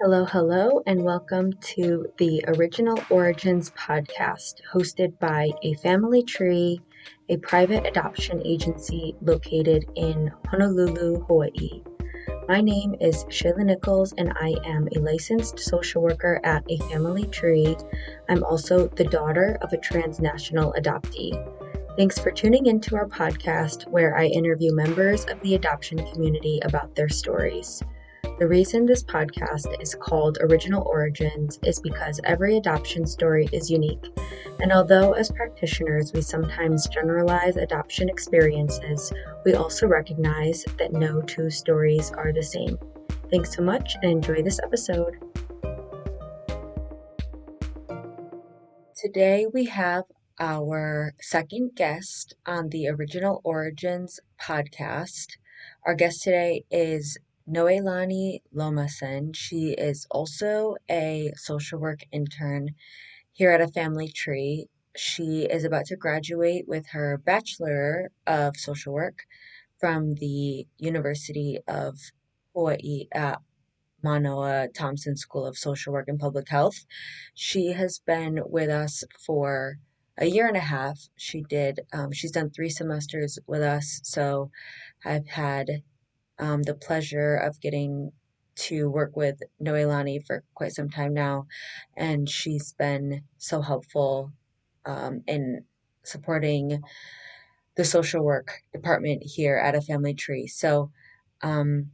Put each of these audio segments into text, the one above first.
Hello, hello, and welcome to the Original Origins podcast, hosted by A Family Tree, a private adoption agency located in Honolulu, Hawaii. My name is Shayla Nichols, and I am a licensed social worker at A Family Tree. I'm also the daughter of a transnational adoptee. Thanks for tuning into our podcast, where I interview members of the adoption community about their stories. The reason this podcast is called Original Origins is because every adoption story is unique, and although as practitioners we sometimes generalize adoption experiences, we also recognize that no two stories are the same. Thanks so much and enjoy this episode. Today we have our second guest on the Original Origins podcast. Our guest today is Noelani Lommasson. She is also a social work intern here at A Family Tree. She is about to graduate with her Bachelor of Social Work from the University of Hawaii at Manoa Thompson School of Social Work and Public Health. She has been with us for a year and a half. She's done 3 semesters with us, so I've had the pleasure of getting to work with Noelani for quite some time now, and she's been so helpful in supporting the social work department here at A Family Tree. So, um,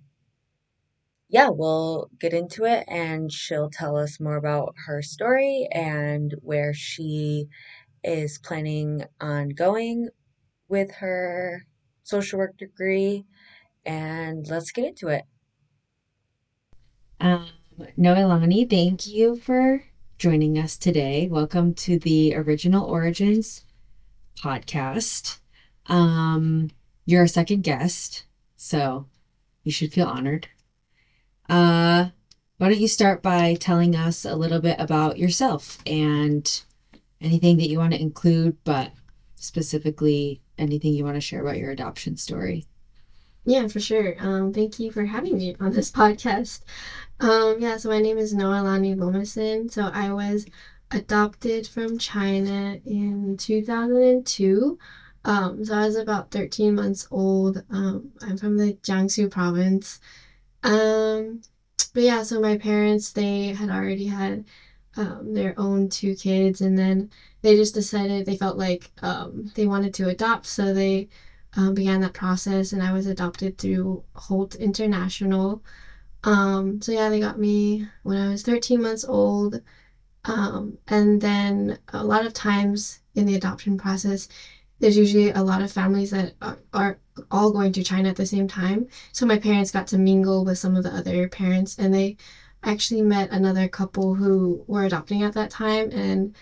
yeah, we'll get into it and she'll tell us more about her story and where she is planning on going with her social work degree. And let's get into it. Um, Noelani, thank you for joining us today. Welcome to the Original Origins podcast. You're our second guest, so you should feel honored. Uh, why don't you start by telling us a little bit about yourself and anything that you want to include, but specifically anything you want to share about your adoption story? Yeah, for sure. Thank you for having me on this podcast. Yeah, so my name is Noelani Lommasson. So I was adopted from China in 2002. So I was about 13 months old. I'm from the Jiangsu province. Um, but yeah, so my parents, they had already had their own 2 kids, and then they just decided they felt like they wanted to adopt, so they began that process, and I was adopted through Holt International. So yeah, they got me when I was 13 months old. And then a lot of times in the adoption process, there's usually a lot of families that are all going to China at the same time. So my parents got to mingle with some of the other parents, and they actually met another couple who were adopting at that time. And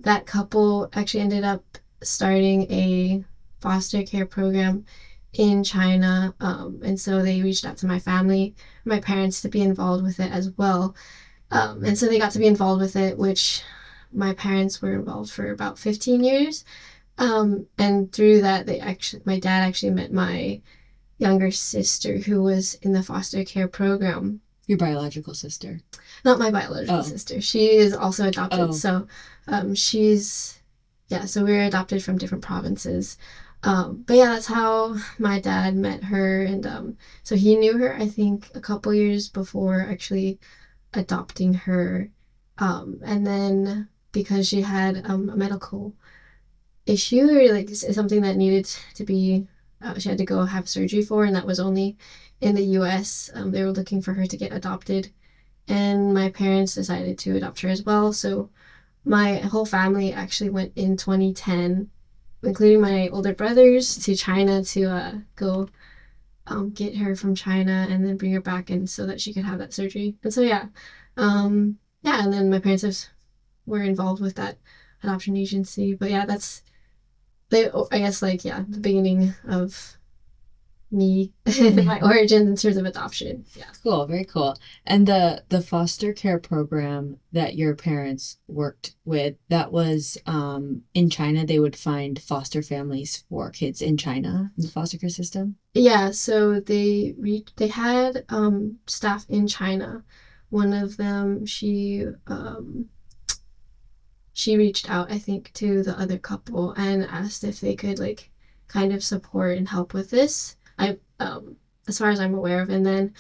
that couple actually ended up starting a foster care program in China. And so they reached out to my family, my parents, to be involved with it as well. And so they got to be involved with it, which my parents were involved for about 15 years. And through that, my dad actually met my younger sister who was in the foster care program. Your biological sister. Not my biological sister. She is also adopted. Oh. So yeah, so we were adopted from different provinces. But yeah, that's how my dad met her. And so he knew her, I think, a couple years before actually adopting her. And then because she had a medical issue or like something that needed to be, she had to go have surgery for, and that was only in the US. They were looking for her to get adopted, and my parents decided to adopt her as well. So my whole family actually went in 2010, including my older brothers, to China to go get her from China and then bring her back in so that she could have that surgery. And so yeah, and then my parents were involved with that adoption agency. But yeah, I guess like yeah, the beginning of me my origins in terms of adoption. Yeah. Cool, very cool. And the foster care program that your parents worked with, that was in China, they would find foster families for kids in China in the foster care system. Yeah, so they had staff in China, one of them, she reached out, I think, to the other couple and asked if they could like kind of support and help with this. As far as I'm aware of, and then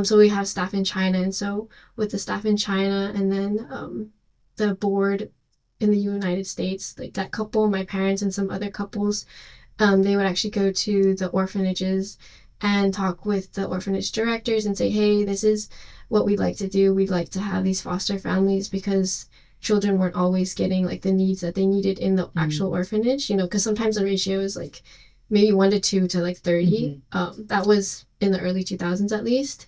so we have staff in China, and so with the staff in China, and then the board in the United States, like that couple, my parents and some other couples, they would actually go to the orphanages and talk with the orphanage directors and say, hey, this is what we'd like to do. We'd like to have these foster families because children weren't always getting like the needs that they needed in the actual orphanage, you know, because sometimes the ratio is like maybe 1 to 2 to like 30. That was in the early 2000s at least.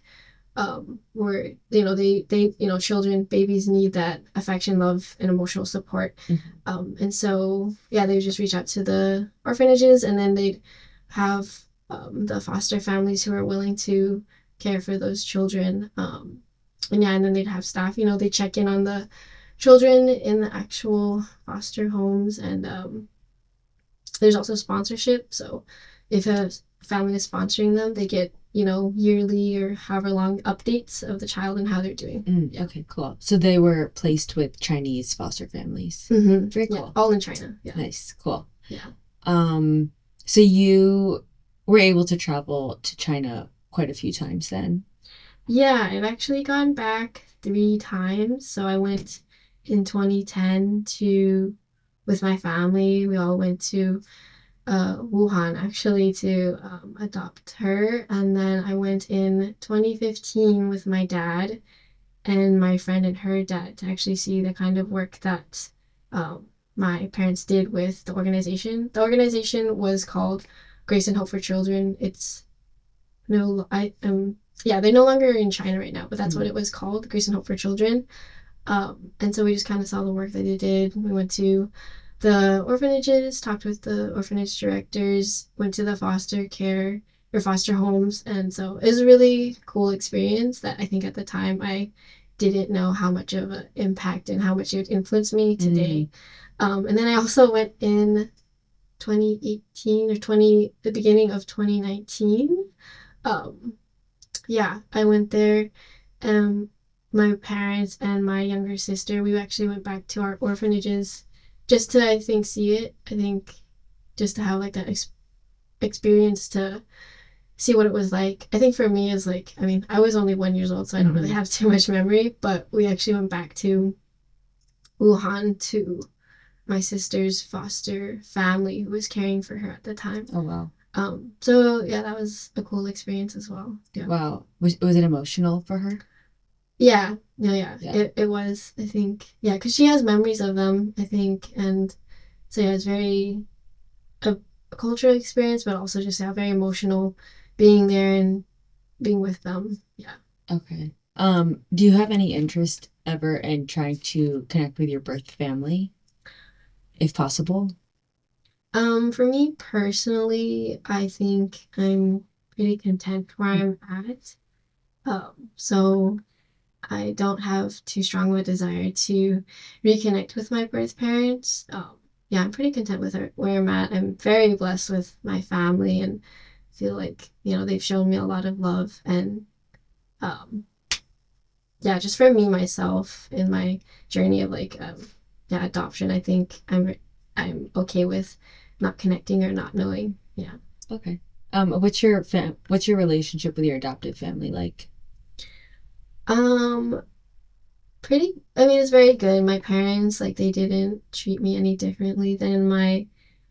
Where you know they you know children babies need that affection, love, and emotional support. And so yeah, they would just reach out to the orphanages, and then they'd have the foster families who are willing to care for those children. And yeah, and then they'd have staff, you know, they check in on the children in the actual foster homes, and there's also sponsorship. So if a family is sponsoring them, they get, you know, yearly or however long updates of the child and how they're doing. Yeah. Okay, cool. So they were placed with Chinese foster families. Very cool. Yeah, all in China. Yeah. Nice. Cool. Yeah. So you were able to travel to China quite a few times then? Yeah, I've actually gone back 3 times. So I went in 2010 to with my family. We all went to Wuhan actually to adopt her. And then I went in 2015 with my dad and my friend and her dad to actually see the kind of work that my parents did with the organization. The organization was called Grace and Hope for Children. It's no, I yeah, they're no longer in China right now, but that's what it was called, Grace and Hope for Children. And so we just kind of saw the work that they did. We went to the orphanages, talked with the orphanage directors, went to the foster care or foster homes. And so it was a really cool experience that I think at the time I didn't know how much of an impact and how much it would influence me today. And then I also went in 2018 or the beginning of 2019. Um, yeah, I went there. Um, my parents and my younger sister, we actually went back to our orphanages just to, I think, see it. I think just to have like that experience to see what it was like. I think for me is like, I mean, I was only 1 year old, so I don't really have too much memory, but we actually went back to Wuhan to my sister's foster family who was caring for her at the time. Oh, wow. So yeah, that was a cool experience as well. Yeah. Wow. Was it emotional for her? Yeah, no, yeah. It was, I think, yeah, because she has memories of them, I think, and so yeah, it's very a cultural experience, but also just yeah, very emotional being there and being with them. Yeah. Okay. Do you have any interest ever in trying to connect with your birth family, if possible? For me personally, I think I'm pretty content where I'm at. So I don't have too strong of a desire to reconnect with my birth parents. Yeah, I'm pretty content with where I'm at. I'm very blessed with my family and feel like, you know, they've shown me a lot of love. And um, yeah, just for me, myself, in my journey of like, yeah, adoption, I think I'm okay with not connecting or not knowing. Yeah. Okay. What's your relationship with your adoptive family like? Um, I mean, it's very good. My parents, like, they didn't treat me any differently than my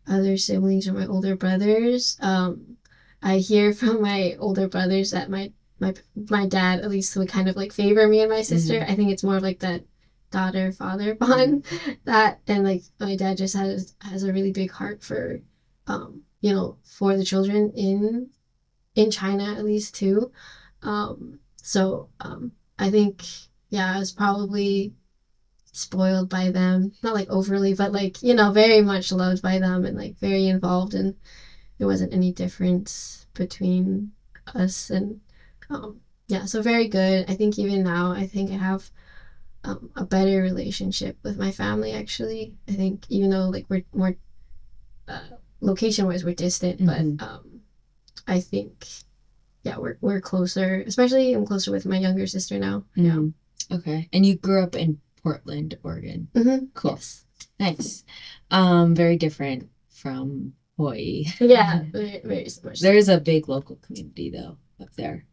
other siblings or my older brothers. I hear from my older brothers that my dad at least would kind of like favor me and my sister. I think it's more of like that daughter father bond that, and like my dad just has a really big heart for you know, for the children in China at least too. So I think yeah, I was probably spoiled by them. Not like overly, but like, you know, very much loved by them and like very involved, and there wasn't any difference between us. And yeah, so very good. I think even now, I think I have a better relationship with my family actually. I think even though like we're more uh, location wise we're distant, but I think yeah, we're closer. Especially I'm closer with my younger sister now. Yeah. Okay. And you grew up in Portland, Oregon. Cool. Yes. Nice. Very different from Hawaii. Yeah, very, very similar. There's a big local community though up there.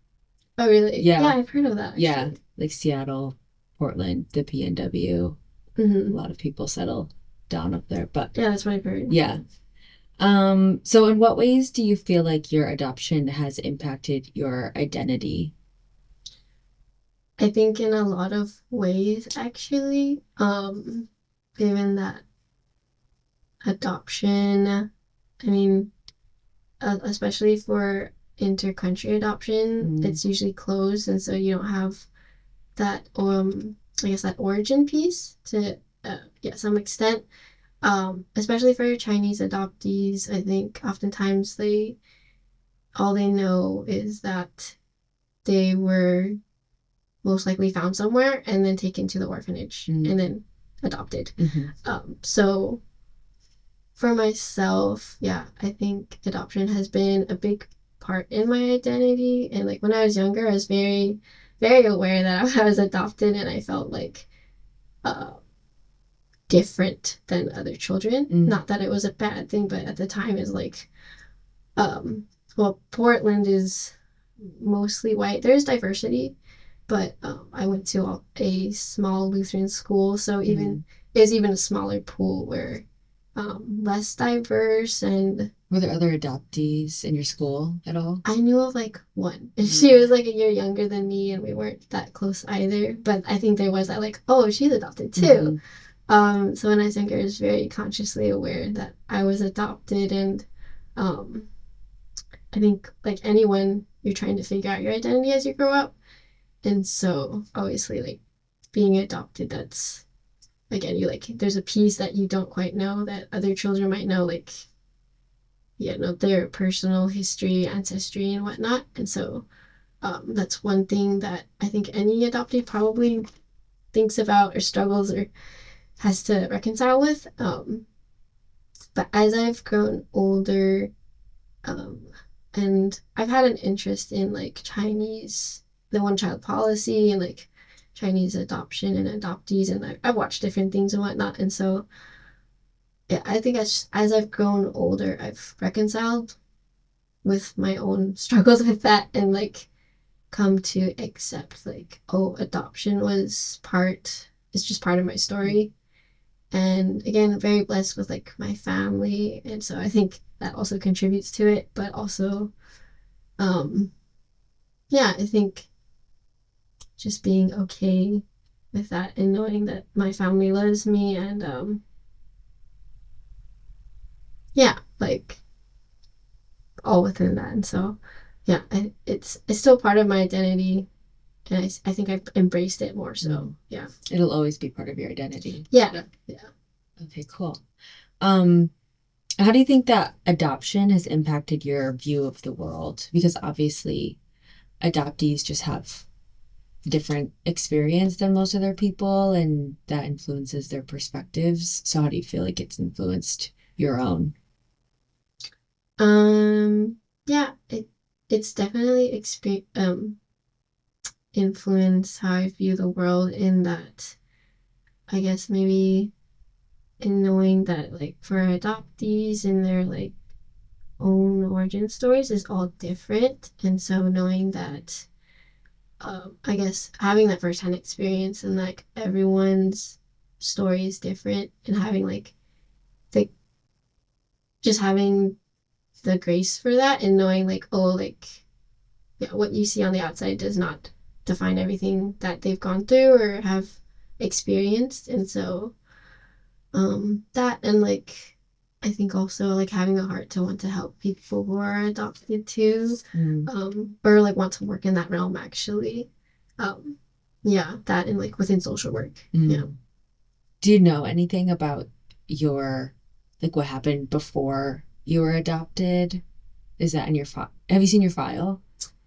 Oh, really? Yeah. Yeah, I've heard of that, Yeah. actually. Like Seattle, Portland, the PNW. A lot of people settle down up there. But Yeah, that's what I've heard. yeah. So in what ways do you feel like your adoption has impacted your identity? I think in a lot of ways, actually. Given that adoption, I mean, especially for inter-country adoption, it's usually closed, and so you don't have that I guess that origin piece to yeah, some extent. Especially for Chinese adoptees, I think oftentimes they all they know is that they were most likely found somewhere and then taken to the orphanage and then adopted. So for myself, yeah, I think adoption has been a big part in my identity. And like when I was younger, I was very, very aware that I was adopted, and I felt like uh, different than other children. Not that it was a bad thing, but at the time, it's like, well, Portland is mostly white. There's diversity, but I went to a small Lutheran school, so even it's even a smaller pool where less diverse. And were there other adoptees in your school at all? I knew of like one, and she was like a year younger than me, and we weren't that close either. But I think there was that like, oh, she's adopted too. So when I was younger, I was very consciously aware that I was adopted, and um, I think like anyone, you're trying to figure out your identity as you grow up. And so obviously like being adopted, that's again, you like there's a piece that you don't quite know that other children might know, like their personal history, ancestry, and whatnot. And so that's one thing that I think any adoptee probably thinks about or struggles or has to reconcile with. But as I've grown older, um, and I've had an interest in like the one child policy and like Chinese adoption and adoptees, and I've watched different things and whatnot. And so, yeah, I think as I've grown older, I've reconciled with my own struggles with that, and like come to accept like, oh, adoption it's just part of my story. And again, very blessed with like my family, and so I think that also contributes to it. But also, um, yeah, I think just being okay with that and knowing that my family loves me, and yeah, like all within that. And so yeah, it's still part of my identity, and I think I've embraced it more. So yeah, it'll always be part of your identity. Yeah. Okay, cool. How do you think that adoption has impacted your view of the world? Because obviously adoptees just have different experience than most other people, and that influences their perspectives. So how do you feel like it's influenced your own? Yeah, it's definitely influenced how I view the world, in that I guess maybe in knowing that like for adoptees and their like own origin stories is all different. And so knowing that I guess having that firsthand experience, and like everyone's story is different, and having like the just having the grace for that, and knowing like, oh, like yeah, what you see on the outside does not define everything that they've gone through or have experienced. And so that, and like I think also like having a heart to want to help people who are adopted too, or like want to work in that realm actually. Yeah, that, and like within social work. Yeah. Do you know anything about like what happened before you were adopted? Is that in your file? Have you seen your file?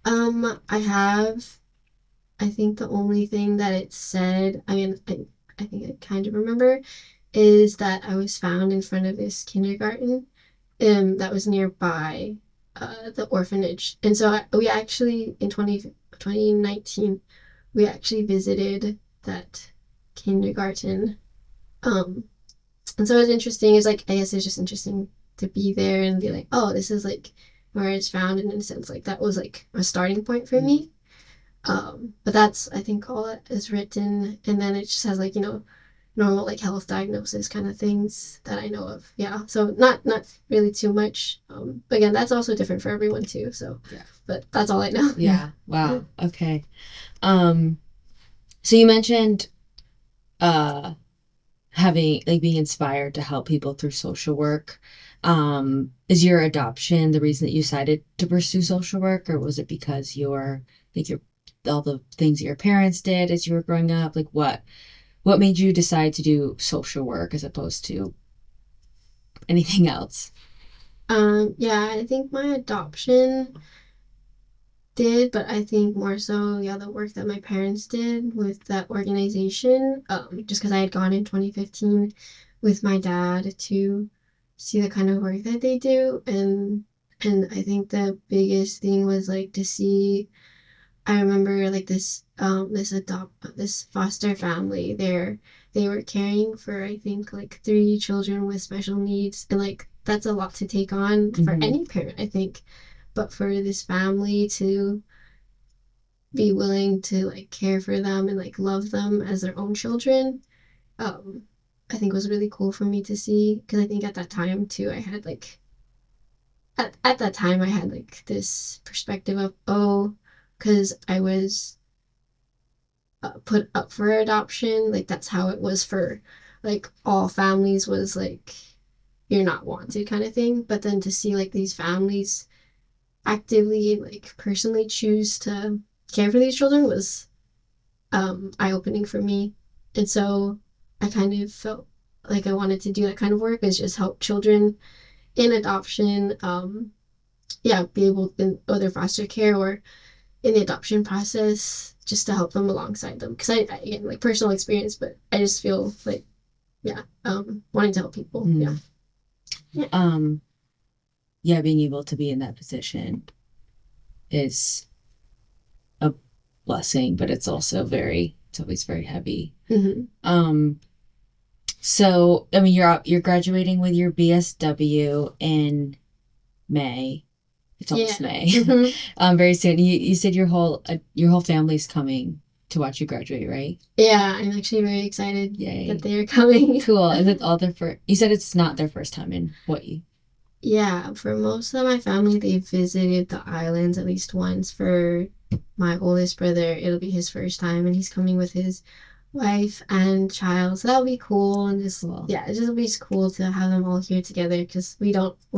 I have. I think the only thing that it said, I mean, I think I kind of remember, is that I was found in front of this kindergarten that was nearby the orphanage. And so we actually, in 2019, we actually visited that kindergarten. Um, and so it's interesting. It's like, I guess it's just interesting to be there and be like, oh, this is like where it's found. And in a sense, like that was like a starting point for me. But that's, I think, all that is written. And then it just has like, normal like health diagnosis kind of things that I know of. Yeah. So not really too much. But again, that's also different for everyone too. So yeah. But that's all I know. Yeah. Wow. Okay. Um, so you mentioned uh having like being inspired to help people through social work. Is your adoption the reason that you decided to pursue social work, or was it because your like your all the things that your parents did as you were growing up? Like what made you decide to do social work as opposed to anything else? Yeah, I think my adoption did, but I think more so, yeah, the work that my parents did with that organization, just because I had gone in 2015 with my dad to see the kind of work that they do, and I think the biggest thing was like to see. I remember like this foster family there. They were caring for I think like three children with special needs, and like that's a lot to take on for any parent, I think. But for this family to be willing to like care for them and like love them as their own children, um, I think was really cool for me to see. Because I think at that time too, I had like at that time I had like this perspective of, oh, because I was put up for adoption, like that's how it was for like all families, was like you're not wanted kind of thing. But then to see like these families actively like personally choose to care for these children was eye-opening for me. And so I kind of felt like I wanted to do that kind of work, is just help children in adoption, yeah, be able in other foster care or in the adoption process, just to help them alongside them. Because I again, like personal experience, but I just feel like, yeah, wanting to help people. Yeah. Yeah. Yeah, being able to be in that position is a blessing, but it's always very heavy. Mm-hmm. So I mean, you're graduating with your BSW in May. It's almost Yeah. May. Mm-hmm. Very soon. You said your whole family's coming to watch you graduate, right? Yeah, I'm actually very excited Yay. that they are coming. Cool. Is it all their first? You said it's not their first time in Hawaii. Yeah, for most of my family, they visited the islands at least once. For my oldest brother, it'll be his first time, and he's coming with his wife and child. So that'll be cool, and just Cool. yeah, it's just be cool to have them all here together, because we're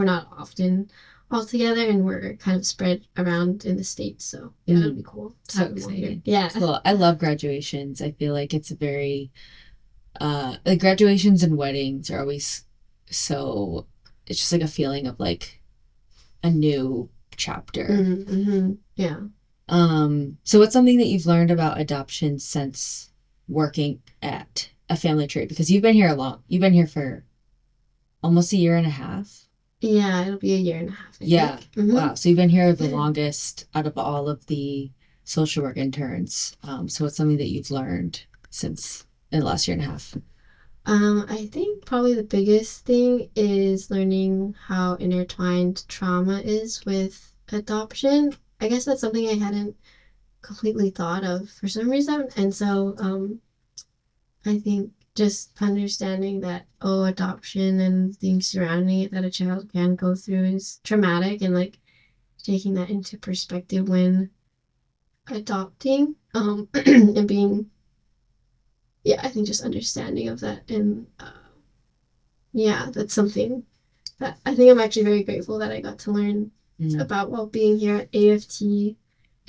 not often all together, and we're kind of spread around in the States. So yeah, it'll be cool to So have them all here. exciting. Yeah. Cool. I love graduations. I feel like it's a very like graduations and weddings are always so it's just like a feeling of like a new chapter. Mm-hmm, mm-hmm. Yeah. So what's something that you've learned about adoption since working at a family tree? Because you've been here for almost a year and a half. Yeah, it'll be a year and a half, I Yeah. think. Mm-hmm. Wow. So you've been here the longest out of all of the social work interns. So what's something that you've learned since in the last year and a half? I think probably the biggest thing is learning how intertwined trauma is with adoption. I guess that's something I hadn't completely thought of for some reason. And so I think just understanding that, oh, adoption and things surrounding it that a child can go through is traumatic, and like taking that into perspective when adopting, and being, yeah, I think just understanding of that. And yeah, that's something that I think I'm actually very grateful that I got to learn about while being here at AFT,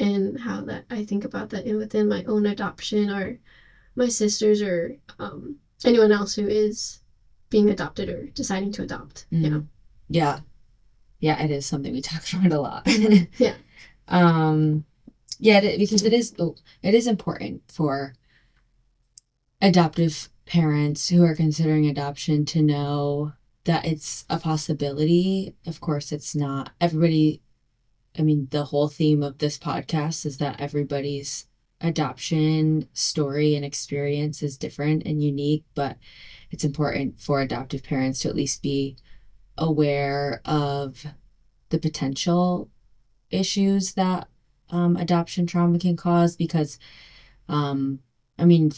and how that I think about that within my own adoption, or my sisters, or anyone else who is being adopted or deciding to adopt. Yeah. Yeah. Yeah, it is something we talk about a lot. Yeah. Yeah, because it is important for adoptive parents who are considering adoption to know that it's a possibility. Of course, it's not everybody. I mean, the whole theme of this podcast is that everybody's adoption story and experience is different and unique, but it's important for adoptive parents to at least be aware of the potential issues that adoption trauma can cause because um, I mean,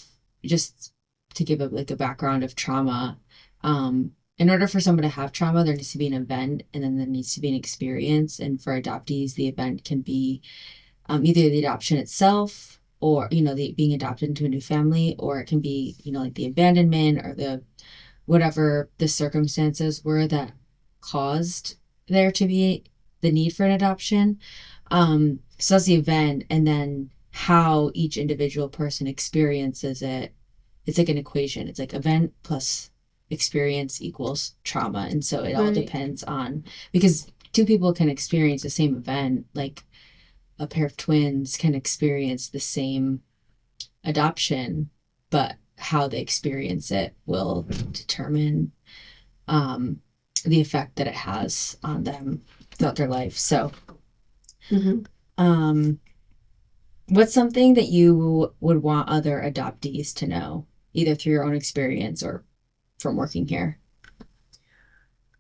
just to give a background of trauma, in order for someone to have trauma, there needs to be an event and then there needs to be an experience. And for adoptees, the event can be either the adoption itself or, the being adopted into a new family, or it can be, like the abandonment or the whatever the circumstances were that caused there to be the need for an adoption. So that's the event, and then how each individual person experiences it. It's like an equation. It's like event plus experience equals trauma. And so it all Right. depends on because two people can experience the same event, like a pair of twins can experience the same adoption, but how they experience it will determine um, the effect that it has on them throughout their life. So, Mm-hmm. um, what's something that you would want other adoptees to know, either through your own experience or from working here?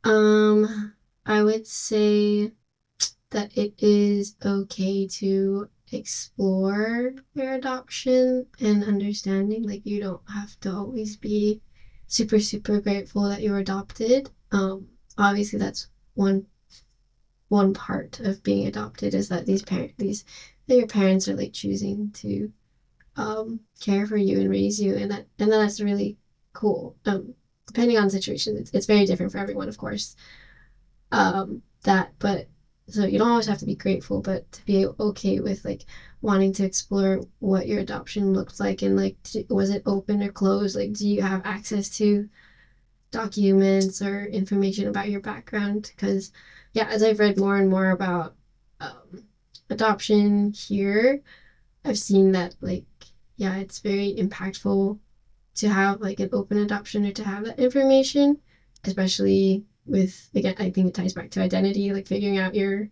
Um, I would say that it is okay to explore your adoption and understanding. Like, you don't have to always be super, super grateful that you were adopted. Obviously, that's one part of being adopted is that that your parents are like choosing to care for you and raise you, and that's really cool. Depending on the situation, it's very different for everyone, of course. That but so you don't always have to be grateful, but to be okay with like wanting to explore what your adoption looked like, and like was it open or closed, like do you have access to documents or information about your background, because yeah, as I've read more and more about um, adoption here, I've seen that like yeah, it's very impactful to have like an open adoption or to have that information, especially with again, I think it ties back to identity, like figuring out your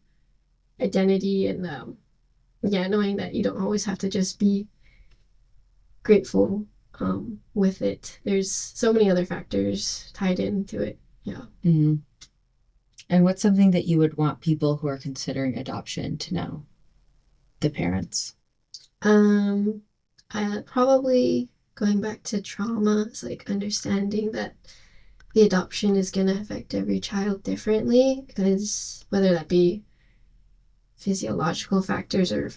identity, and yeah, knowing that you don't always have to just be grateful with it. There's so many other factors tied into it. Yeah. Mm-hmm. And what's something that you would want people who are considering adoption to know, the parents? Um, I probably going back to trauma, it's like understanding that the adoption is going to affect every child differently, because whether that be physiological factors or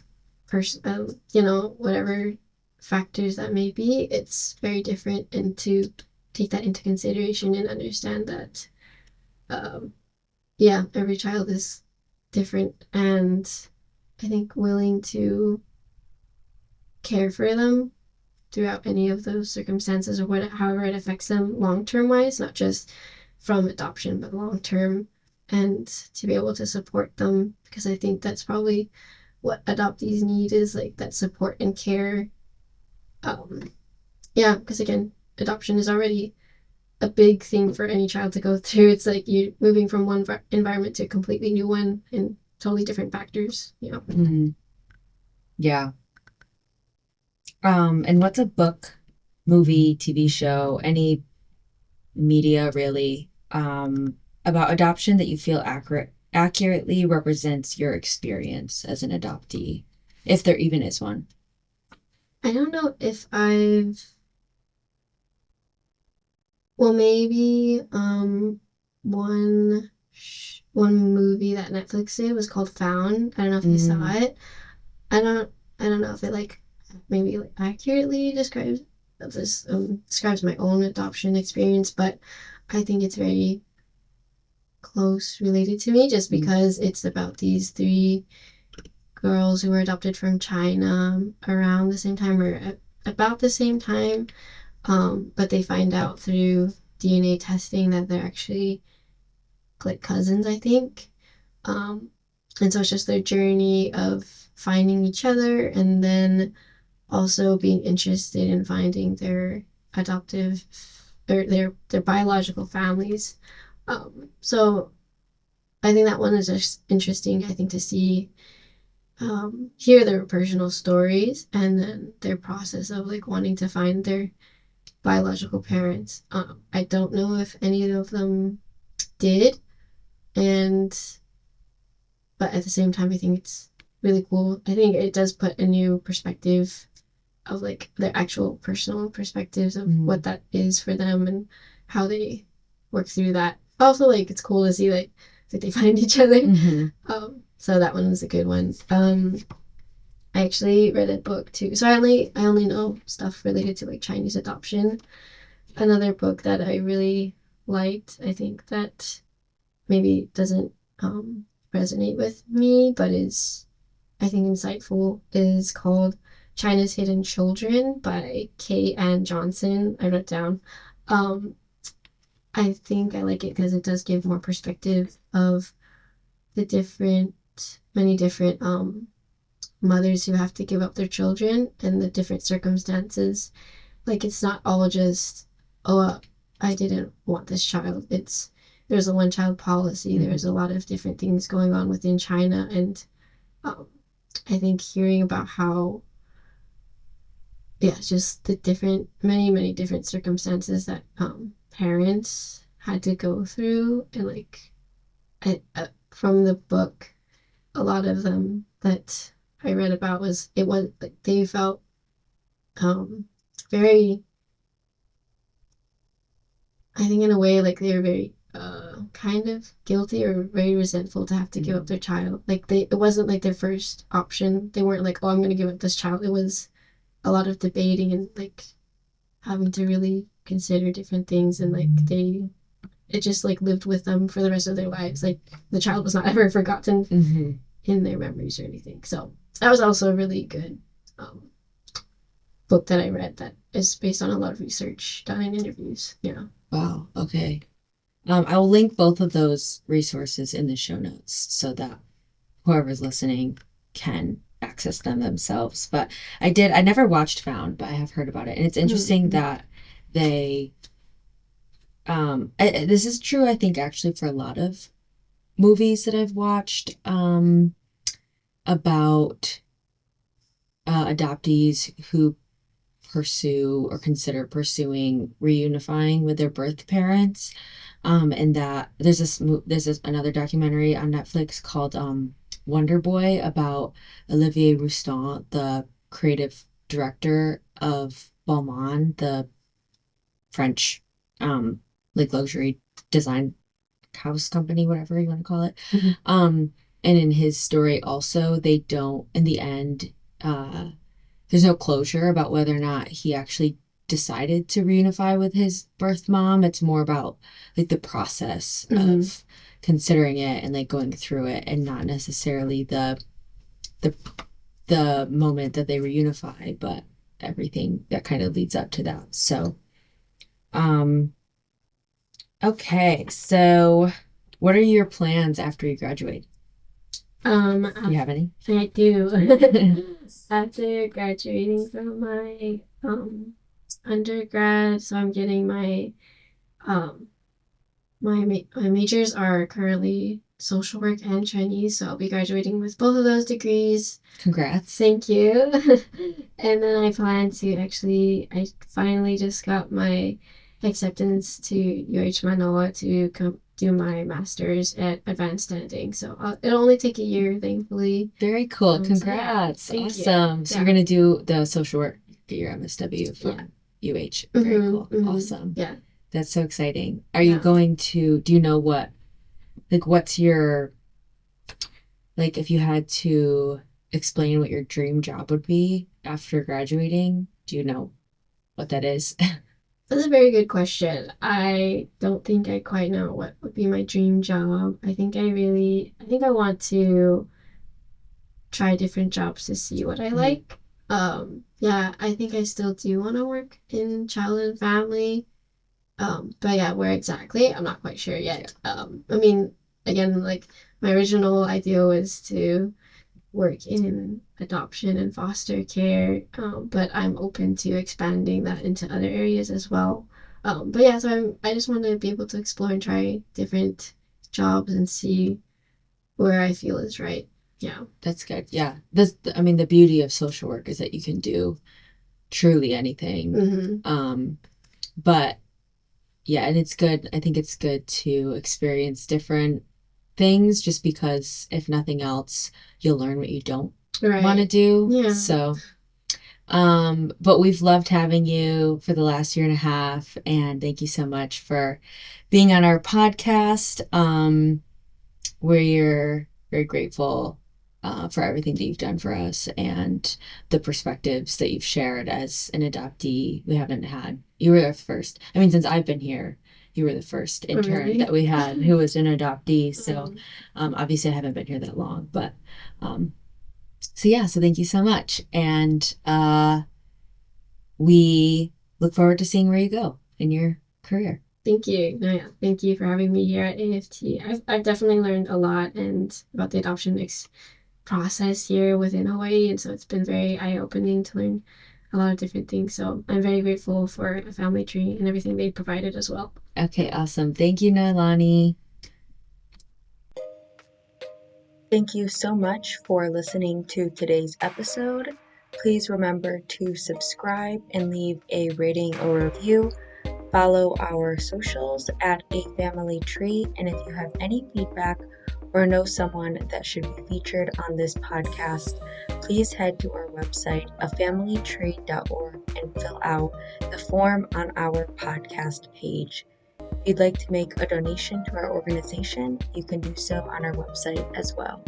whatever factors that may be, it's very different, and to take that into consideration and understand that um, yeah, every child is different, and I think willing to care for them throughout any of those circumstances, or however it affects them long term wise, not just from adoption, but long term, and to be able to support them, because I think that's probably what adoptees need, is like that support and care. Um, yeah, because again, adoption is already a big thing for any child to go through. It's like you're moving from one environment to a completely new one and totally different factors. Mm-hmm. Yeah. And what's a book, movie, TV show, any media really, about adoption that you feel accurately represents your experience as an adoptee, if there even is one? I don't know if I've well, maybe one movie that Netflix did was called Found. I don't know if you saw Mm, it. I don't I don't know if it like maybe like accurately describes my own adoption experience, but I think it's very close related to me, just mm, because it's about these three girls who were adopted from China around the same time, or about the same time. But they find out through DNA testing that they're actually like cousins, I think. Um, and so it's just their journey of finding each other, and then also being interested in finding their adoptive or their biological families. So I think that one is just interesting. I think to see hear their personal stories and then their process of like wanting to find their biological parents. I don't know if any of them did, and but at the same time, I think it's really cool. I think it does put a new perspective of like their actual personal perspectives of what that is for them and how they work through that. Also, like it's cool to see like that they find each other. So that one was a good one. I actually read a book too. So I only know stuff related to like Chinese adoption. Another book that I really liked, I think that maybe doesn't resonate with me, but is I think insightful, is called China's Hidden Children by Kay Ann Johnson. I wrote down. Um, I think I like it because it does give more perspective of the many different mothers who have to give up their children and the different circumstances. Like it's not all just, oh, I didn't want this child. There's a one child policy. There's a lot of different things going on within China, and um, I think hearing about how, yeah, just the different, many different circumstances that parents had to go through, and like from the book, a lot of them that I read about was like they felt very, I think in a way like they were very kind of guilty or very resentful to have to give up their child. Like it wasn't like their first option. They weren't like, oh, I'm gonna give up this child. It was a lot of debating and like having to really consider different things, and like it just like lived with them for the rest of their lives. Like the child was not ever forgotten in their memories or anything. So that was also a really good um, book that I read that is based on a lot of research done in interviews. Yeah. Wow. Okay. I will link both of those resources in the show notes so that whoever's listening can access them themselves. But I never watched Found, but I have heard about it. And it's interesting that they, this is true, I think, actually, for a lot of movies that I've watched, about adoptees who pursue or consider pursuing reunifying with their birth parents. And that there's this another documentary on Netflix called Wonder Boy about Olivier Roustan, the creative director of Balmain, the French like luxury design house company, whatever you want to call it. And in his story also, they don't, in the end, there's no closure about whether or not he actually decided to reunify with his birth mom. It's more about like the process of considering it and like going through it, and not necessarily the the moment that they reunify, but everything that kind of leads up to that. So, um, okay. So what are your plans after you graduate? Do you have any? I do. After graduating from my undergrad, so I'm getting um my majors are currently social work and Chinese, so I'll be graduating with both of those degrees. Congrats. Thank you. And then I plan to I finally just got my acceptance to UH Manoa to come do my master's at advanced standing. So it'll only take a year, thankfully. Very cool. Congrats. So yeah, awesome. So you're going to do the social work, get your MSW from UH. Very cool. Awesome. Yeah. That's so exciting. Are you going to, do you know what's your, like if you had to explain what your dream job would be after graduating, do you know what that is? That's a very good question. I don't think I quite know what would be my dream job. I think I want to try different jobs to see what I like. Yeah, I think I still do want to work in child and family. But yeah, where exactly, I'm not quite sure yet. I mean, again, like my original idea was to work in adoption and foster care, but I'm open to expanding that into other areas as well. But yeah, so I just want to be able to explore and try different jobs and see where I feel is right. Yeah. That's good. Yeah. I mean, the beauty of social work is that you can do truly anything. But yeah, and it's good. I think it's good to experience different things just because if nothing else, you'll learn what you don't want to Right. do. Yeah. So, but we've loved having you for the last year and a half, and thank you so much for being on our podcast. We're very grateful for everything that you've done for us and the perspectives that you've shared as an adoptee. We haven't had, you were the first. I mean, since I've been here, you were the first intern that Really? we had who was an adoptee. So obviously, I haven't been here that long, but so yeah, so thank you so much. And we look forward to seeing where you go in your career. Thank you. No, yeah. Thank you for having me here at AFT. I've definitely learned a lot and about the adoption process here within Hawaii, and so it's been very eye-opening to learn a lot of different things. So I'm very grateful for a family tree and everything they provided as well. Okay, awesome. Thank you, Noelani. Thank you so much for listening to today's episode. Please remember to subscribe and leave a rating or review. Follow our socials at A Family Tree. And if you have any feedback or know someone that should be featured on this podcast, please head to our website, afamilytree.org, and fill out the form on our podcast page. If you'd like to make a donation to our organization, you can do so on our website as well.